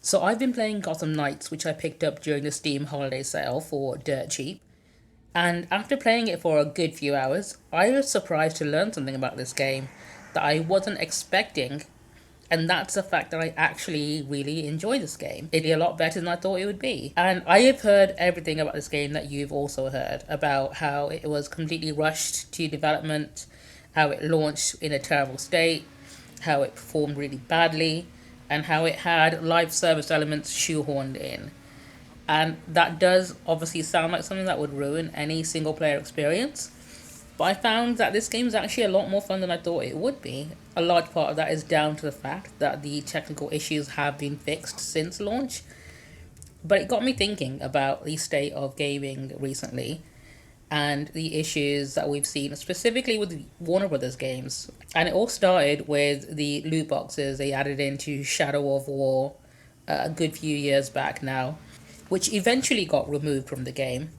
So I've been playing Gotham Knights, which I picked up during the Steam holiday sale for dirt cheap. And after playing it for a good few hours, I was surprised to learn something about this game that I wasn't expecting. And that's the fact that I actually really enjoy this game. It did a lot better than I thought it would be. And I have heard everything about this game that you've also heard about how it was completely rushed to development, how it launched in a terrible state, how it performed really badly, and how it had live service elements shoehorned in. And that does obviously sound like something that would ruin any single player experience. But I found that this game is actually a lot more fun than I thought it would be. A large part of that is down to the fact that the technical issues have been fixed since launch. But it got me thinking about the state of gaming recently and the issues that we've seen, specifically with Warner Brothers games. And it all started with the loot boxes they added into Shadow of War a good few years back now, which eventually got removed from the game.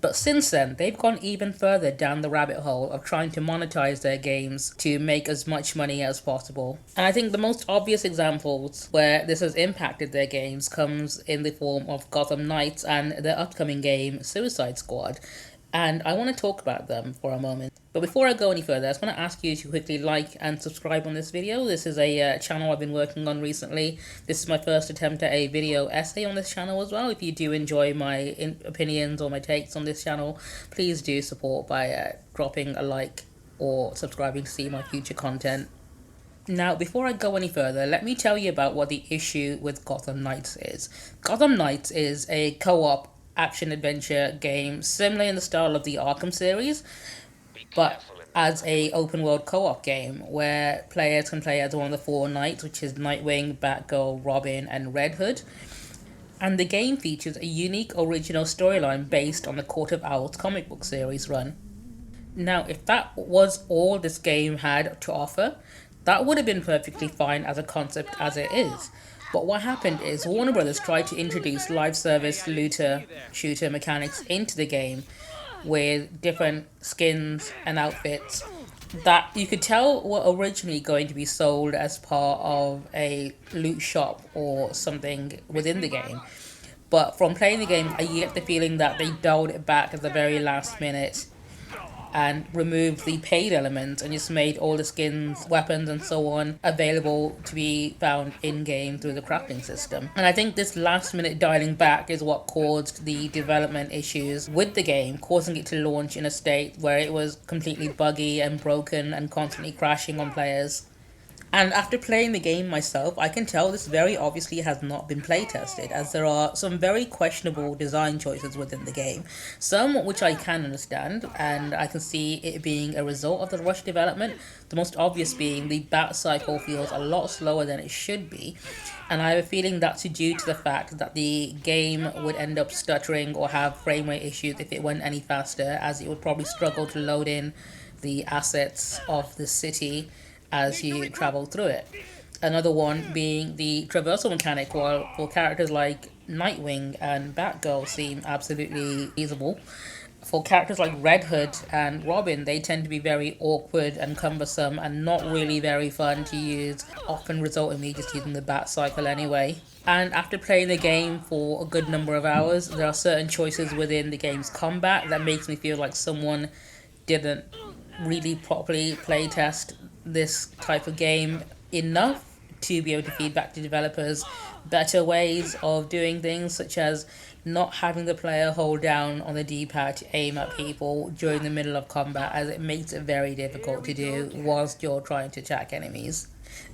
But since then, they've gone even further down the rabbit hole of trying to monetize their games to make as much money as possible. And I think the most obvious examples where this has impacted their games comes in the form of Gotham Knights and their upcoming game, Suicide Squad. And I want to talk about them for a moment. But before I go any further, I just want to ask you to quickly like and subscribe on this video. This is a channel I've been working on recently. This is my first attempt at a video essay on this channel as well. If you do enjoy my opinions or my takes on this channel, please do support by dropping a like or subscribing to see my future content. Now, before I go any further, let me tell you about what the issue with Gotham Knights is. Gotham Knights is a co-op action-adventure game similar in the style of the Arkham series, but as a open-world co-op game where players can play as one of the four knights, which is Nightwing, Batgirl, Robin, and Red Hood. And the game features a unique original storyline based on the Court of Owls comic book series run. Now, if that was all this game had to offer, that would have been perfectly fine as a concept as it is. But what happened is Warner Brothers tried to introduce live service looter shooter mechanics into the game with different skins and outfits that you could tell were originally going to be sold as part of a loot shop or something within the game. But from playing the game, I get the feeling that they dialed it back at the very last minute and removed the paid elements and just made all the skins, weapons and so on available to be found in-game through the crafting system. And I think this last minute dialing back is what caused the development issues with the game, causing it to launch in a state where it was completely buggy and broken and constantly crashing on players. And after playing the game myself, I can tell this very obviously has not been playtested, as there are some very questionable design choices within the game. Some which I can understand, and I can see it being a result of the rush development. The most obvious being the bat cycle feels a lot slower than it should be, and I have a feeling that's due to the fact that the game would end up stuttering or have frame rate issues if it went any faster, as it would probably struggle to load in the assets of the city as you travel through it. Another one being the traversal mechanic, while for characters like Nightwing and Batgirl seem absolutely feasible. For characters like Red Hood and Robin, they tend to be very awkward and cumbersome and not really very fun to use, often result in me just using the bat cycle anyway. And after playing the game for a good number of hours, there are certain choices within the game's combat that makes me feel like someone didn't really properly playtest this type of game enough to be able to feed back to developers better ways of doing things, such as not having the player hold down on the D-pad to aim at people during the middle of combat, as it makes it very difficult to do whilst you're trying to attack enemies.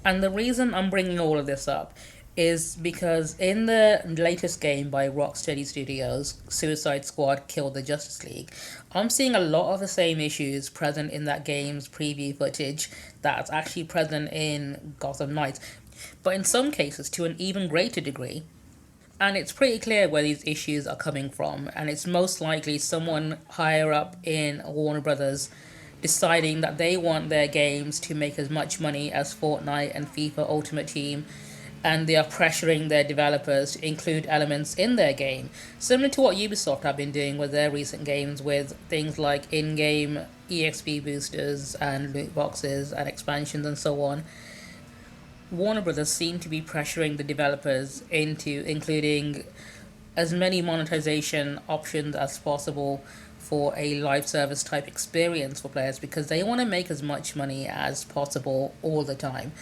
And the reason I'm bringing all of this up is because in the latest game by Rocksteady Studios, Suicide Squad Kill the Justice League, I'm seeing a lot of the same issues present in that game's preview footage that's actually present in Gotham Knights, but in some cases to an even greater degree. And it's pretty clear where these issues are coming from, and it's most likely someone higher up in Warner Brothers deciding that they want their games to make as much money as Fortnite and FIFA Ultimate Team, and they are pressuring their developers to include elements in their game, similar to what Ubisoft have been doing with their recent games with things like in-game EXP boosters and loot boxes and expansions and so on. Warner Brothers seem to be pressuring the developers into including as many monetization options as possible for a live service type experience for players because they want to make as much money as possible all the time.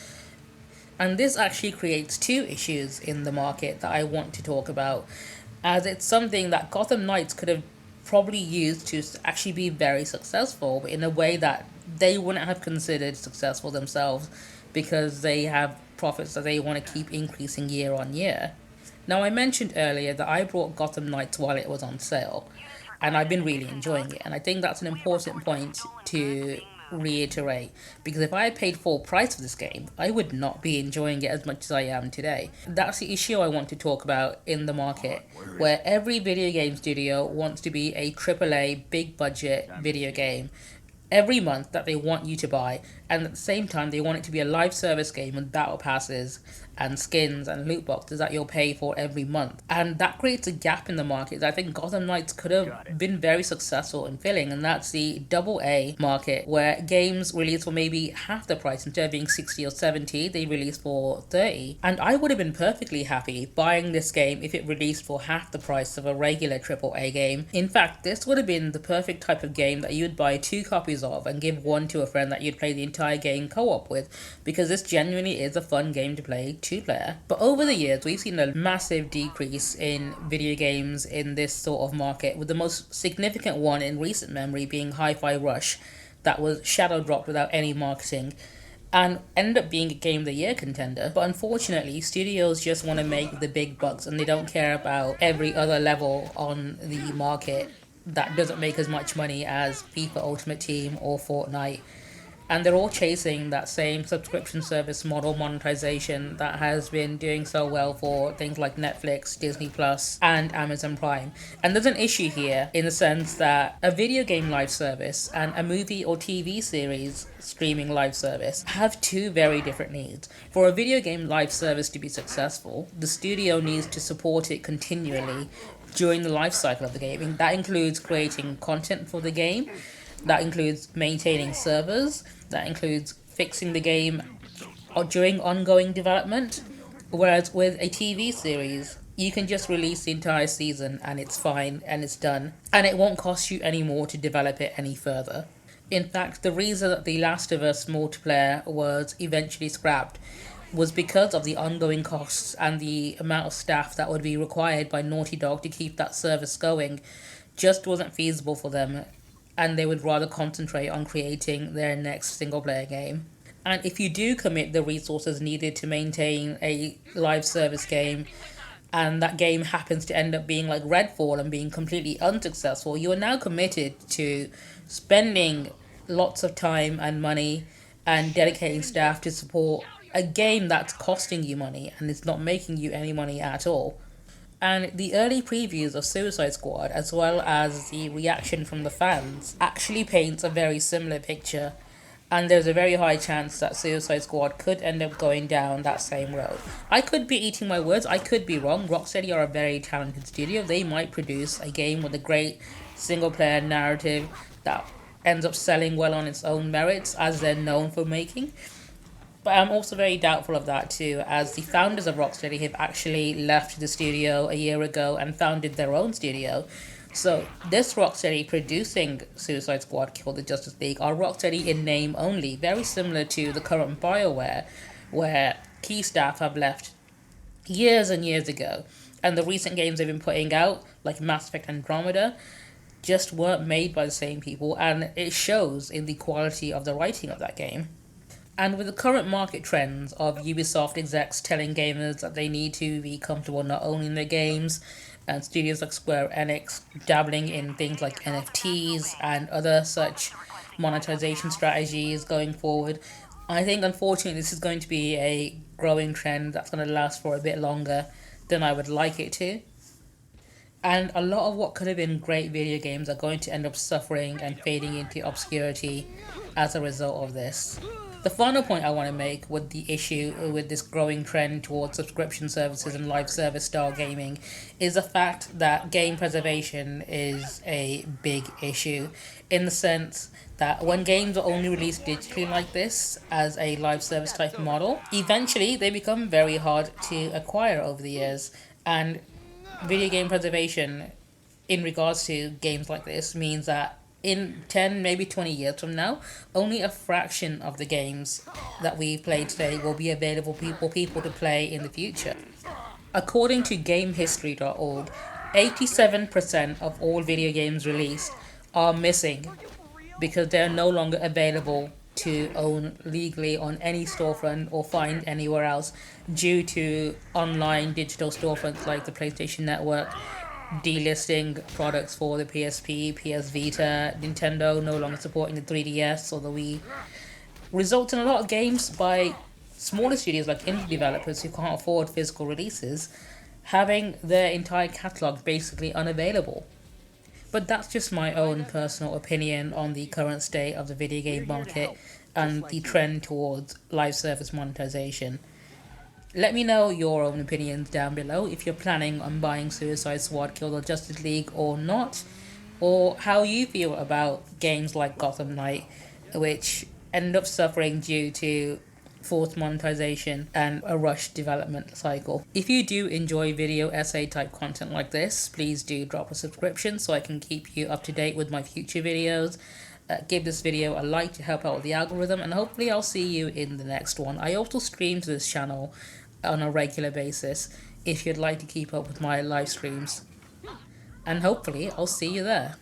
And this actually creates two issues in the market that I want to talk about, as it's something that Gotham Knights could have probably used to actually be very successful, but in a way that they wouldn't have considered successful themselves because they have profits that they want to keep increasing year on year. Now, I mentioned earlier that I brought Gotham Knights while it was on sale, and I've been really enjoying it. And I think that's an important point to reiterate because if I had paid full price for this game, I would not be enjoying it as much as I am today. That's the issue I want to talk about in the market, where every video game studio wants to be a AAA big budget video game every month that they want you to buy, and at the same time they want it to be a live service game with battle passes and skins and loot boxes that you'll pay for every month. And that creates a gap in the market that I think Gotham Knights could have been very successful in filling, and that's the double A market where games release for maybe half the price. Instead of being 60 or 70, they release for 30. And I would have been perfectly happy buying this game if it released for half the price of a regular AAA game. In fact, this would have been the perfect type of game that you'd buy 2 copies of and give one to a friend that you'd play the entire game co-op with, because this genuinely is a fun game to play 2-player. But over the years, we've seen a massive decrease in video games in this sort of market, with the most significant one in recent memory being Hi-Fi Rush, that was shadow dropped without any marketing and ended up being a Game of the Year contender. But unfortunately, studios just want to make the big bucks and they don't care about every other level on the market that doesn't make as much money as FIFA Ultimate Team or Fortnite. And they're all chasing that same subscription service model monetization that has been doing so well for things like Netflix, Disney Plus, and Amazon Prime. And there's an issue here in the sense that a video game live service and a movie or TV series streaming live service have two very different needs. For a video game live service to be successful, the studio needs to support it continually during the life cycle of the game. And that includes creating content for the game, that includes maintaining servers, that includes fixing the game during ongoing development. Whereas with a TV series, you can just release the entire season and it's fine and it's done, and it won't cost you any more to develop it any further. In fact, the reason that The Last of Us multiplayer was eventually scrapped was because of the ongoing costs and the amount of staff that would be required by Naughty Dog to keep that service going just wasn't feasible for them, and they would rather concentrate on creating their next single-player game. And if you do commit the resources needed to maintain a live service game, and that game happens to end up being like Redfall and being completely unsuccessful, you are now committed to spending lots of time and money and dedicating staff to support a game that's costing you money and it's not making you any money at all. And the early previews of Suicide Squad, as well as the reaction from the fans, actually paints a very similar picture. And there's a very high chance that Suicide Squad could end up going down that same road. I could be eating my words, I could be wrong. Rocksteady are a very talented studio. They might produce a game with a great single-player narrative that ends up selling well on its own merits, as they're known for making. But I'm also very doubtful of that too, as the founders of Rocksteady have actually left the studio a year ago and founded their own studio. So this Rocksteady producing Suicide Squad Kill the Justice League are Rocksteady in name only, very similar to the current BioWare, where key staff have left years and years ago. And the recent games they've been putting out, like Mass Effect Andromeda, just weren't made by the same people, and it shows in the quality of the writing of that game. And with the current market trends of Ubisoft execs telling gamers that they need to be comfortable not owning their games, and studios like Square Enix dabbling in things like NFTs and other such monetization strategies going forward, I think unfortunately this is going to be a growing trend that's going to last for a bit longer than I would like it to. And a lot of what could have been great video games are going to end up suffering and fading into obscurity as a result of this. The final point I want to make with the issue with this growing trend towards subscription services and live service style gaming is the fact that game preservation is a big issue, in the sense that when games are only released digitally like this as a live service type model, eventually they become very hard to acquire over the years. And video game preservation in regards to games like this means that in 10, maybe 20 years from now, only a fraction of the games that we play today will be available for people to play in the future. According to GameHistory.org, 87% of all video games released are missing because they're no longer available to own legally on any storefront or find anywhere else due to online digital storefronts like the PlayStation Network delisting products for the PSP, PS Vita, Nintendo no longer supporting the 3DS or the Wii, results in a lot of games by smaller studios like indie developers who can't afford physical releases having their entire catalogue basically unavailable. But that's just my own personal opinion on the current state of the video game market and the trend towards live service monetization. Let me know your own opinions down below if you're planning on buying Suicide Squad Kill the Justice League or not, or how you feel about games like Gotham Knight, which end up suffering due to forced monetization and a rushed development cycle. If you do enjoy video essay type content like this, please do drop a subscription so I can keep you up to date with my future videos. Give this video a like to help out with the algorithm, and hopefully I'll see you in the next one. I also stream to this channel on a regular basis if you'd like to keep up with my live streams, and hopefully I'll see you there.